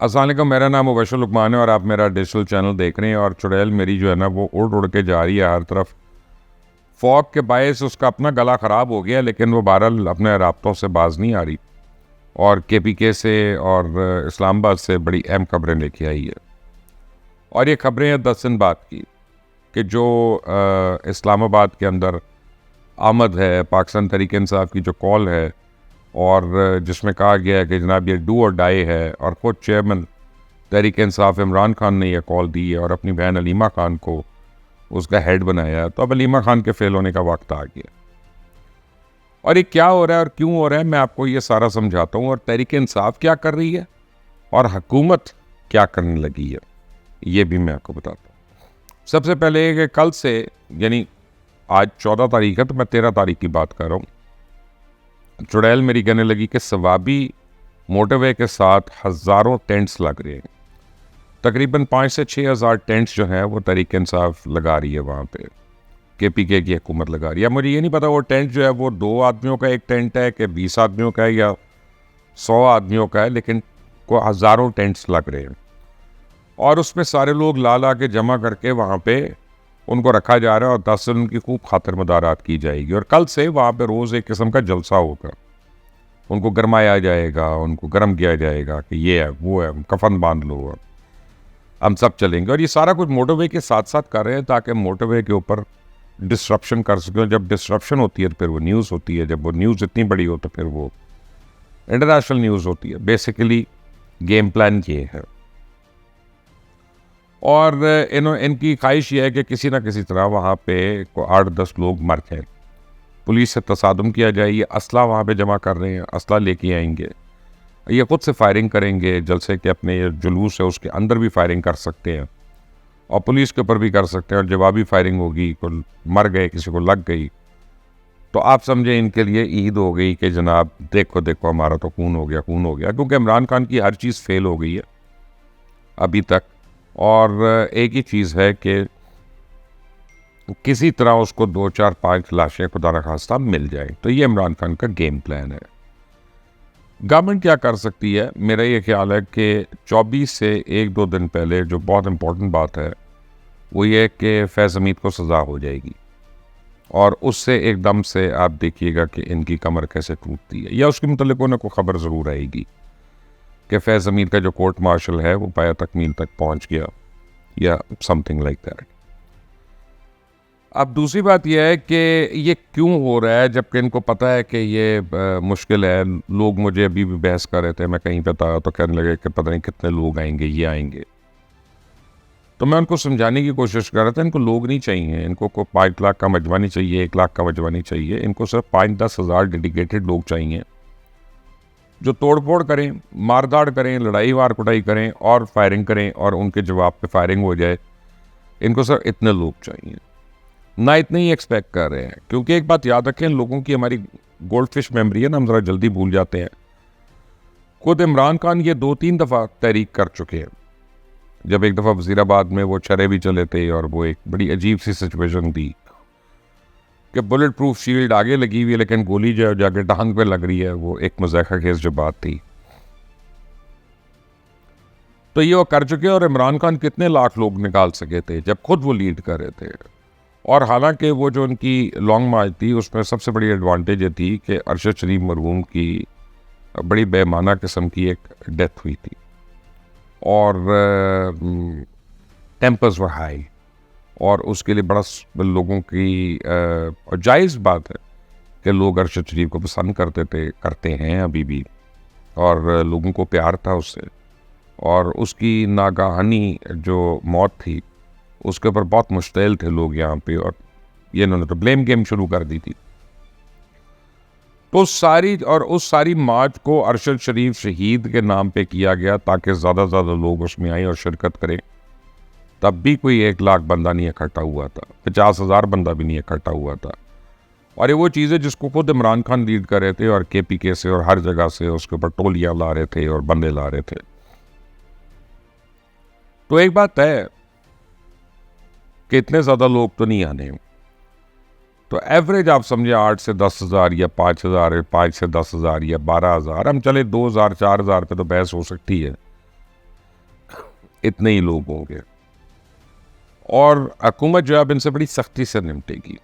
अस्सलाम वालेकुम, मेरा नाम मुबशर लुकमान है और आप मेरा डिजिटल चैनल देख रहे हैं। और चुड़ैल मेरी जो है ना वो उड़ उड़ के जा रही है हर तरफ। फॉग के बायस उसका अपना गला ख़राब हो गया, लेकिन वो बहरहाल अपने राब्तों से बाज नहीं आ रही और KPK से और इस्लामाबाद से बड़ी अहम खबरें लेके आई है। और ये खबरें हैं 10 दिन बाद की कि जो इस्लामाबाद के अंदर आमद है पाकिस्तान तहरीक इंसाफ की जो कॉल है, और जिसमें कहा गया है कि जनाब ये डू और डाई है, और ख़ुद चेयरमैन तहरीक इंसाफ इमरान खान ने यह कॉल दी है और अपनी बहन अलीमा खान को उसका हेड बनाया है। तो अब अलीमा खान के फेल होने का वक्त आ गया। और ये क्या हो रहा है और क्यों हो रहा है, मैं आपको ये सारा समझाता हूँ। और तहरीक इंसाफ क्या कर रही है और हुकूमत क्या करने लगी है, ये भी मैं आपको बताता हूँ। सबसे पहले कि कल से, यानी आज 14 तारीख है तो मैं 13 तारीख की बात कर रहा हूँ, चुड़ैल मेरी कहने लगी कि सवाबी मोटरवे के साथ हज़ारों टेंट्स लग रहे हैं। तकरीबन 5 से 6 हज़ार टेंट्स जो हैं वो तहरीक इंसाफ लगा रही है वहाँ पे, KPK की हुकूमत लगा रही है। मुझे ये नहीं पता वो टेंट जो है वो 2 आदमियों का एक टेंट है कि 20 आदमियों का है या 100 आदमियों का है, लेकिन को हज़ारों टेंट्स लग रहे हैं और उसमें सारे लोग ला ला के जमा करके वहाँ पे उनको रखा जा रहा है और 10 दिन उनकी खूब खातिर मदारात की जाएगी। और कल से वहाँ पे रोज़ एक किस्म का जलसा होगा, उनको गरमाया जाएगा, उनको गर्म किया जाएगा कि ये है वो है, कफन बांध लो, हम सब चलेंगे। और ये सारा कुछ मोटरवे के साथ साथ कर रहे हैं ताकि मोटरवे के ऊपर डिस्ट्रप्शन कर सकें। जब डिस्ट्रप्शन होती है तो फिर वो न्यूज़ होती है, जब वो न्यूज़ इतनी बड़ी हो तो फिर वो इंटरनेशनल न्यूज़ होती है। बेसिकली गेम प्लान ये है। और इनकी ख्वाहिश ये है कि किसी ना किसी तरह वहाँ पे 8-10 लोग मर जाएं, पुलिस से तसादुम किया जाए। ये असला वहाँ पे जमा कर रहे हैं, असला लेके आएंगे, ये खुद से फायरिंग करेंगे। जलसे के अपने ये जुलूस है उसके अंदर भी फायरिंग कर सकते हैं और पुलिस के ऊपर भी कर सकते हैं, और जवाबी फायरिंग होगी, कोई मर गए, किसी को लग गई, तो आप समझे इनके लिए ईद हो गई कि जनाब देखो देखो हमारा तो खून हो गया, खून हो गया। क्योंकि इमरान खान की हर चीज़ फेल हो गई है अभी तक, और एक ही चीज़ है कि किसी तरह उसको 2-4-5 लाशें खुदा न खास्ता मिल जाए। तो ये इमरान खान का गेम प्लान है। गवर्नमेंट क्या कर सकती है, मेरा ये ख्याल है कि 24 से 1-2 दिन पहले जो बहुत इम्पोर्टेंट बात है वो ये कि फैज़ हमीद को सज़ा हो जाएगी, और उससे एकदम से आप देखिएगा कि इनकी कमर कैसे टूटती है, या उसके मुतल्लिक उन्हें को खबर ज़रूर आएगी कि फैज़ हमीद का जो कोर्ट मार्शल है वो पाया तकमील तक पहुँच गया, या समथिंग लाइक दैट। अब दूसरी बात यह है कि ये क्यों हो रहा है, जबकि इनको पता है कि ये मुश्किल है। लोग मुझे अभी भी बहस कर रहे थे, मैं कहीं पे था तो कहने लगे कि पता नहीं कितने लोग आएंगे, ये आएंगे। तो मैं उनको समझाने की कोशिश कर रहा था, इनको लोग नहीं चाहिए, इनको को 5 लाख का मजमा नहीं चाहिए, 1 लाख का मजमा नहीं चाहिए, इनको सिर्फ 5-10 हज़ार डेडिकेटेड लोग चाहिए जो तोड़-फोड़ करें, मारदाड़ करें, लड़ाई वार कुटाई करें और फायरिंग करें, और उनके जवाब पे फायरिंग हो जाए। इनको सिर्फ इतने लोग चाहिए, ना इतने ही एक्सपेक्ट कर रहे हैं। क्योंकि एक बात याद रखें, लोगों की हमारी गोल्ड फिश मेमोरी है ना, हम ज़रा जल्दी भूल जाते हैं। खुद इमरान खान ये 2-3 दफ़ा तहरीक कर चुके हैं। जब एक दफ़ा वज़ीराबाद में वो छरे भी चले थे और वो एक बड़ी अजीब सी सिचुएशन थी कि बुलेट प्रूफ शील्ड आगे लगी हुई है लेकिन गोली जो जाके टांग पे लग रही है, वो एक मज़ाक़ा खेज़ जो बात थी। तो ये वो कर चुके हैं। और इमरान खान कितने लाख लोग निकाल सके थे जब खुद वो लीड कर रहे थे। और हालांकि वो जो उनकी लॉन्ग मार्च थी उसमें सबसे बड़ी एडवांटेज ये थी कि अरशद शरीफ मरहूम की बड़ी बेमाना किस्म की एक डेथ हुई थी, और टेम्पर्स वर हाई, और उसके लिए बड़ा लोगों की और जायज़ बात है कि लोग अरशद शरीफ को पसंद करते थे, करते हैं अभी भी, और लोगों को प्यार था उससे। और उसकी नागाहानी जो मौत थी उसके ऊपर बहुत मुश्तैल थे लोग यहाँ पे, और ये इन्होंने तो ब्लेम गेम शुरू कर दी थी। तो उस सारी मार्च को अरशद शरीफ शहीद के नाम पे किया गया ताकि ज़्यादा से ज़्यादा लोग उसमें आए और शिरकत करें। तब भी कोई 1 लाख बंदा नहीं इकट्ठा हुआ था, 50 हज़ार बंदा भी नहीं इकट्ठा हुआ था। और ये वो चीज़ें जिसको खुद इमरान खान लीड कर रहे थे, और KPK से और हर जगह से उसके ऊपर टोलियाँ ला रहे थे और बंदे ला रहे थे। तो एक बात है कि इतने ज़्यादा लोग तो नहीं आने, तो एवरेज आप समझे 8 से 10 हज़ार या 5 हज़ार, 5 से 10 हज़ार या 12 हज़ार, हम चले 2 हज़ार 4 हज़ार पे तो बहस हो सकती है। इतने ही लोग होंगे और हुकूमत जो है अब इनसे बड़ी सख्ती से निपटेगी।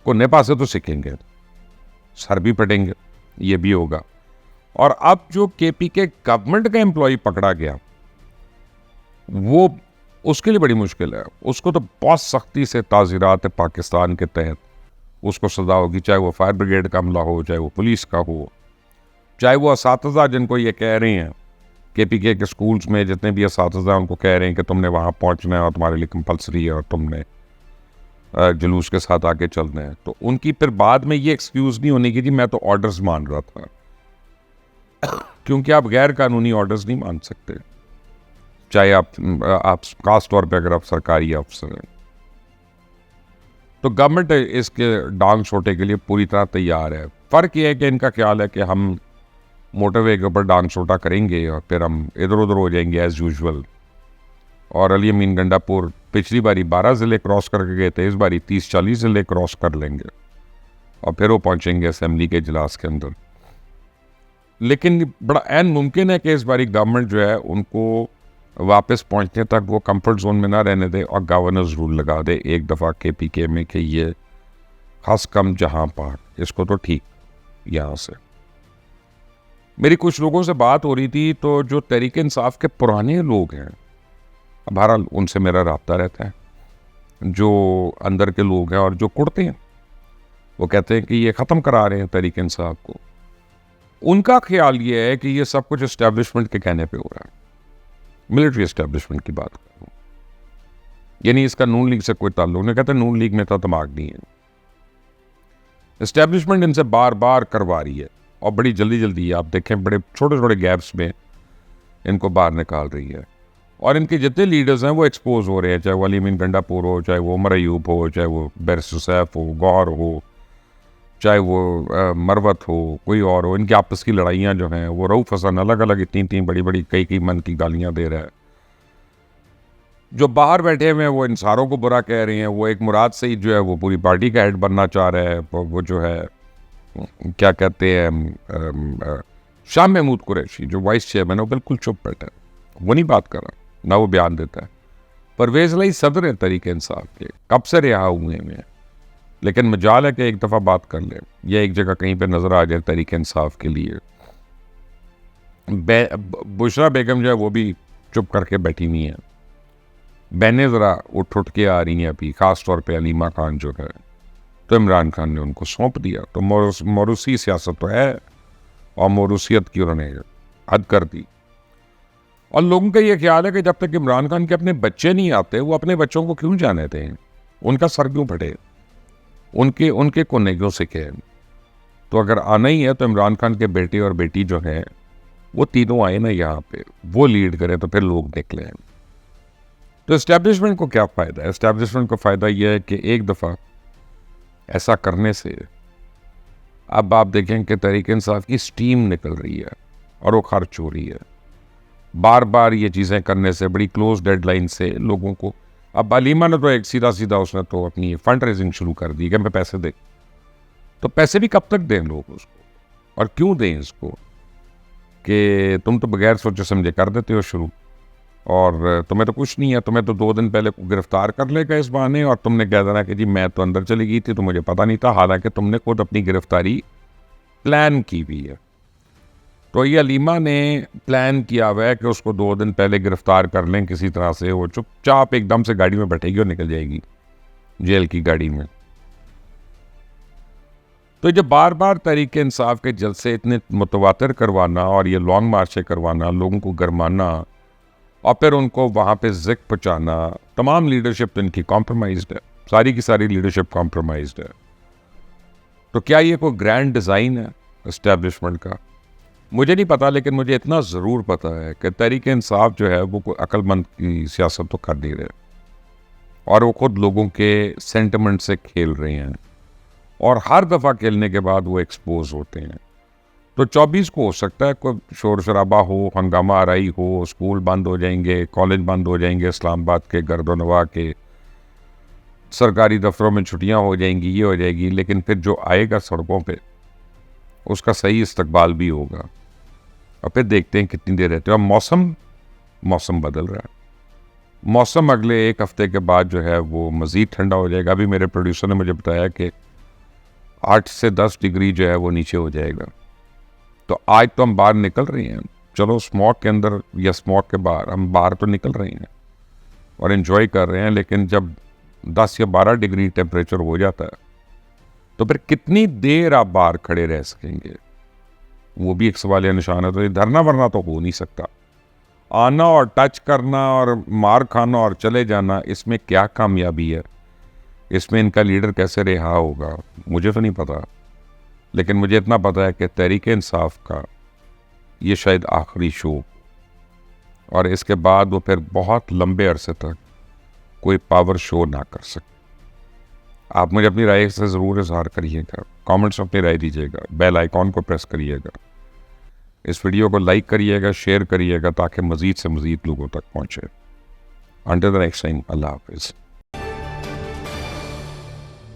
को नेपा से तो सीखेंगे, सर भी पटेंगे, ये भी होगा। और अब जो केपी के गवर्नमेंट का एम्प्लॉय पकड़ा गया वो उसके लिए बड़ी मुश्किल है। उसको तो बहुत सख्ती से ताज़ीरात पाकिस्तान के तहत उसको सजा होगी, चाहे वो फायर ब्रिगेड का हमला हो, चाहे वो पुलिस का हो, चाहे वो असातिज़ा जिनको ये कह रहे हैं केपीके के स्कूल्स में जितने भी असातिज़ा उनको कह रहे हैं कि तुमने वहाँ पहुँचना है और तुम्हारे लिए कंपलसरी है और तुमने जुलूस के साथ आगे चलना है, तो उनकी फिर बाद में ये एक्सक्यूज़ नहीं होने की जी मैं तो ऑर्डर्स मान रहा था क्योंकि आप गैर कानूनी ऑर्डर्स नहीं मान सकते, चाहे आप खास तौर पे अगर आप सरकारी अफसर हैं। तो गवर्नमेंट इसके डांग छोटे के लिए पूरी तरह तैयार है। फ़र्क ये है कि इनका ख्याल है कि हम मोटरवे के ऊपर डांग छोटा करेंगे और फिर हम इधर उधर हो जाएंगे एज़ यूजुअल। और अली अमीन गंडापुर पिछली बारी 12 ज़िले क्रॉस करके गए थे, इस बारी 30-40 ज़िले क्रॉस कर लेंगे और फिर वो पहुंचेंगे असेंबली के इजलास के अंदर। लेकिन बड़ा ऐन मुमकिन है कि इस बारी गवर्नमेंट जो है उनको वापस पहुंचने तक वो कंफर्ट जोन में ना रहने दे और गवर्नर्स रूल लगा दे एक दफ़ा केपीके में कि ये खास कम जहां पाक, इसको तो ठीक। यहाँ से मेरी कुछ लोगों से बात हो रही थी, तो जो तहरीक इंसाफ के पुराने लोग हैं, बहरहाल उनसे मेरा रब्ता रहता है, जो अंदर के लोग हैं और जो कुड़ते हैं, वो कहते हैं कि ये ख़त्म करा रहे हैं तहरीक इंसाफ को। उनका ख्याल ये है कि ये सब कुछ इस्टेब्लिशमेंट के कहने पे हो रहा है, मिलिट्री इस्टेब्लिशमेंट की बात कर रहा हूँ, यानी इसका नून लीग से कोई ताल्लुक नहीं। कहते नून लीग में तो दिमाग नहीं है, इस्टेब्लिशमेंट इनसे बार बार करवा रही है और बड़ी जल्दी जल्दी आप देखें बड़े छोटे छोटे गैप्स में इनको बाहर निकाल रही है। और इनके जितने लीडर्स हैं वो एक्सपोज हो रहे हैं, चाहे वो अली अमीन गंडापुर हो, चाहे वो उमर अयूब हो, चाहे वो बैरिस्टर सैफ हो, गौहर हो, चाहे वो मरवत हो, कोई और हो। इनकी आपस की लड़ाइयाँ जो हैं वो रऊफ हसन अलग अलग इतनी बड़ी बड़ी कई मन की गालियाँ दे रहा है। जो बाहर बैठे हुए हैं वो इन सारों को बुरा कह रहे हैं। वो एक मुराद सईद जो है वो पूरी पार्टी का हेड बनना चाह रहा है, वो जो है क्या कहते हैं शाह महमूद कुरैशी जो वाइस चेयरमैन है वो बिल्कुल चुप बैठा है, वो नहीं बात कर रहा, ना वो बयान देता है। परवेज़ इलाही सदर है तहरीक इंसाफ के, कब से रिहा हुए हैं, लेकिन मजाल है कि एक दफ़ा बात कर ले या एक जगह कहीं पे नज़र आ जाए तहरीक इंसाफ के लिए। बुशरा बेगम जो है वो भी चुप करके बैठी हुई है, बहनें ज़रा उठ के आ रही हैं अभी, ख़ास तौर पे अलीमा खान जो है, तो इमरान खान ने उनको सौंप दिया। तो मोरूसी सियासत तो है और मोरूसियत की उन्होंने हद कर दी। और लोगों का ये ख्याल है कि जब तक इमरान खान के अपने बच्चे नहीं आते वो अपने बच्चों को क्यों जाने दें, उनका सर क्यों फटे, उनके कोने क्यों सिके। तो अगर आना ही है तो इमरान खान के बेटे और बेटी जो हैं वो तीनों आए ना यहाँ पे, वो लीड करें तो फिर लोग निकले। तो इस्टेब्लिशमेंट को क्या फ़ायदा है? इस्टेब्लिशमेंट को फ़ायदा यह है कि एक दफ़ा ऐसा करने से अब आप देखें कि तहरीक इंसाफ की स्टीम निकल रही है और वो खर्च हो रही है। बार बार ये चीज़ें करने से, बड़ी क्लोज डेडलाइन से लोगों को, अब अलीमा ने तो एक सीधा उसने तो अपनी फंड रेजिंग शुरू कर दी कि मैं पैसे दे, तो पैसे भी कब तक दें लोग उसको, और क्यों दें इसको कि तुम तो बगैर सोचे समझे कर देते हो शुरू, और तुम्हें तो कुछ नहीं है, तुम्हें तो 2 दिन पहले गिरफ्तार कर लेगा इस बहाने और तुमने कह देना कि जी मैं तो अंदर चली गई थी तो मुझे पता नहीं था, हालांकि तुमने खुद अपनी गिरफ्तारी प्लान की हुई है। तो ये अलीमा ने प्लान किया हुआ है कि उसको 2 दिन पहले गिरफ्तार कर लें किसी तरह से, वो चुपचाप एकदम से गाड़ी में बैठेगी और निकल जाएगी जेल की गाड़ी में। तो जब बार बार तहरीक इंसाफ के जलसे इतने मुतवातिर करवाना और ये लॉन्ग मार्चे करवाना, लोगों को गरमाना और फिर उनको वहाँ पे ज़िक पहुँचाना, तमाम लीडरशिप तो इनकी कॉम्प्रोमाइज्ड है, सारी की सारी लीडरशिप कॉम्प्रोमाइज्ड है। तो क्या ये कोई ग्रैंड डिज़ाइन है इस्टेब्लिशमेंट का? मुझे नहीं पता, लेकिन मुझे इतना ज़रूर पता है कि तहरीक इंसाफ जो है वो कोई अक्लमंद की सियासत तो कर नहीं रहे और वो खुद लोगों के सेंटिमेंट से खेल रहे हैं और हर दफ़ा खेलने के बाद वो एक्सपोज होते हैं। तो 24 को हो सकता है कोई शोर शराबा हो, हंगामा आराई हो, स्कूल बंद हो जाएंगे, कॉलेज बंद हो जाएंगे, इस्लामाबाद के गर्दोनवा के सरकारी दफ्तरों में छुट्टियां हो जाएंगी, ये हो जाएगी, लेकिन फिर जो आएगा सड़कों पे उसका सही इस्तकबाल भी होगा। और फिर देखते हैं कितनी देर रहते हैं। और मौसम मौसम बदल रहा है। मौसम अगले 1 हफ्ते के बाद जो है वो मज़ीद ठंडा हो जाएगा। अभी मेरे प्रोड्यूसर ने मुझे बताया कि 8 से 10 डिग्री जो है वो नीचे हो जाएगा। तो आज तो हम बाहर निकल रहे हैं, चलो स्मॉग के अंदर या स्मॉग के बाहर हम बाहर तो निकल रहे हैं और इन्जॉय कर रहे हैं, लेकिन जब 10 या 12 डिग्री टेम्परेचर हो जाता है तो फिर कितनी देर आप बाहर खड़े रह सकेंगे, वो भी एक सवाल या निशान है। तो ये धरना वरना तो हो नहीं सकता। आना और टच करना और मार खाना और चले जाना, इसमें क्या कामयाबी है? इसमें इनका लीडर कैसे रिहा होगा, मुझे तो नहीं पता। लेकिन मुझे इतना पता है कि तहरीक इंसाफ का ये शायद आखिरी शो, और इसके बाद वो फिर बहुत लंबे अरसे तक कोई पावर शो ना कर सके। आप मुझे अपनी राय से ज़रूर इजहार करिएगा, कमेंट्स में अपनी राय दीजिएगा, बेल आइकॉन को प्रेस करिएगा, इस वीडियो को लाइक करिएगा, शेयर करिएगा ताकि मज़ीद से मज़ीद लोगों तक पहुँचे। अंटिल द नेक्स्ट टाइम, अल्लाह हाफिज़।